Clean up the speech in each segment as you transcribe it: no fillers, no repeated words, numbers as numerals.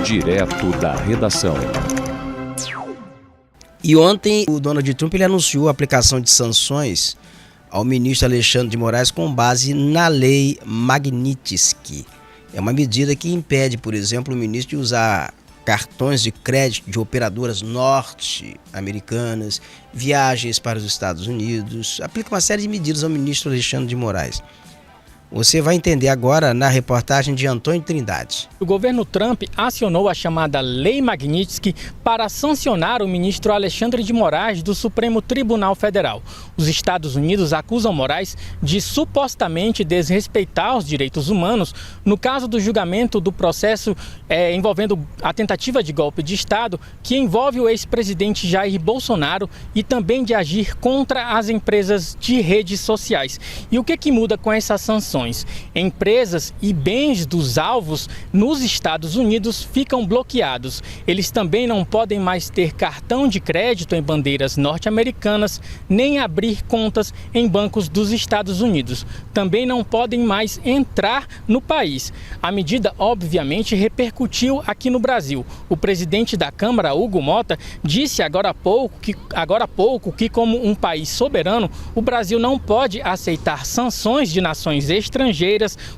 Direto da redação. E ontem o Donald Trump anunciou a aplicação de sanções ao ministro Alexandre de Moraes com base na lei Magnitsky. É uma medida que impede, por exemplo, o ministro de usar cartões de crédito de operadoras norte-americanas, viagens para os Estados Unidos. Aplica uma série de medidas ao ministro Alexandre de Moraes. Você vai entender agora na reportagem de Antônio Trindade. O governo Trump acionou a chamada Lei Magnitsky para sancionar o ministro Alexandre de Moraes do Supremo Tribunal Federal. Os Estados Unidos acusam Moraes de supostamente desrespeitar os direitos humanos no caso do julgamento do processo envolvendo a tentativa de golpe de Estado que envolve o ex-presidente Jair Bolsonaro e também de agir contra as empresas de redes sociais. E o que muda com essas sanções? Empresas e bens dos alvos nos Estados Unidos ficam bloqueados. Eles também não podem mais ter cartão de crédito em bandeiras norte-americanas, nem abrir contas em bancos dos Estados Unidos. Também não podem mais entrar no país. A medida, obviamente, repercutiu aqui no Brasil. O presidente da Câmara, Hugo Mota, disse agora há pouco que, como um país soberano, o Brasil não pode aceitar sanções de nações estrangeiras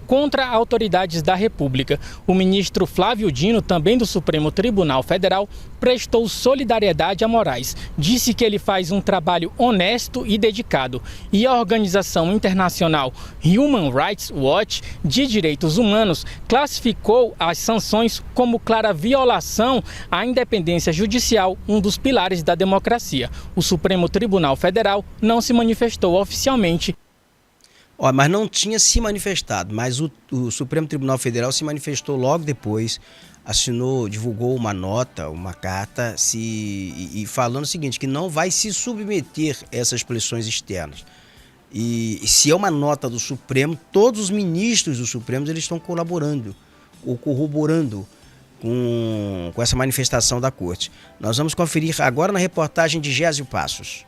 contra autoridades da República. O ministro Flávio Dino, também do Supremo Tribunal Federal, prestou solidariedade a Moraes. Disse que ele faz um trabalho honesto e dedicado. E a organização internacional Human Rights Watch de Direitos Humanos classificou as sanções como clara violação à independência judicial, um dos pilares da democracia. O Supremo Tribunal Federal não se manifestou oficialmente. Mas não tinha se manifestado, mas o Supremo Tribunal Federal se manifestou logo depois, divulgou uma nota, uma carta, e falando o seguinte, que não vai se submeter a essas pressões externas. E se é uma nota do Supremo, todos os ministros do Supremo eles estão colaborando ou corroborando com essa manifestação da Corte. Nós vamos conferir agora na reportagem de Gésio Passos.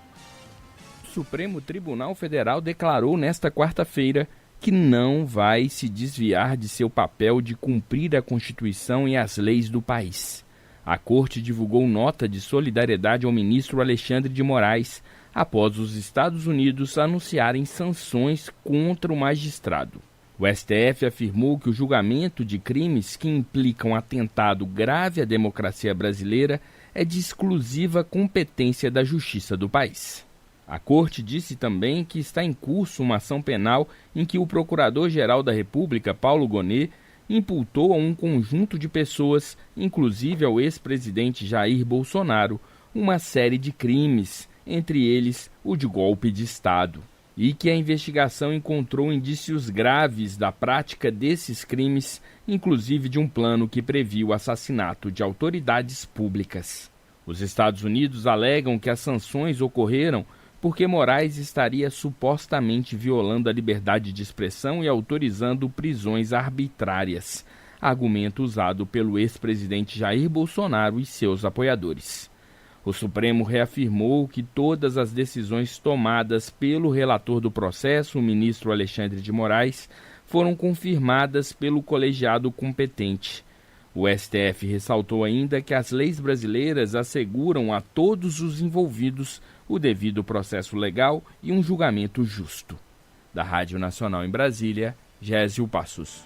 O Supremo Tribunal Federal declarou nesta quarta-feira que não vai se desviar de seu papel de cumprir a Constituição e as leis do país. A Corte divulgou nota de solidariedade ao ministro Alexandre de Moraes após os Estados Unidos anunciarem sanções contra o magistrado. O STF afirmou que o julgamento de crimes que implicam atentado grave à democracia brasileira é de exclusiva competência da Justiça do país. A Corte disse também que está em curso uma ação penal em que o Procurador-Geral da República, Paulo Gonet, imputou a um conjunto de pessoas, inclusive ao ex-presidente Jair Bolsonaro, uma série de crimes, entre eles o de golpe de Estado, e que a investigação encontrou indícios graves da prática desses crimes, inclusive de um plano que previa o assassinato de autoridades públicas. Os Estados Unidos alegam que as sanções ocorreram porque Moraes estaria supostamente violando a liberdade de expressão e autorizando prisões arbitrárias, argumento usado pelo ex-presidente Jair Bolsonaro e seus apoiadores. O Supremo reafirmou que todas as decisões tomadas pelo relator do processo, o ministro Alexandre de Moraes, foram confirmadas pelo colegiado competente. O STF ressaltou ainda que as leis brasileiras asseguram a todos os envolvidos o devido processo legal e um julgamento justo. Da Rádio Nacional em Brasília, Gésio Passos.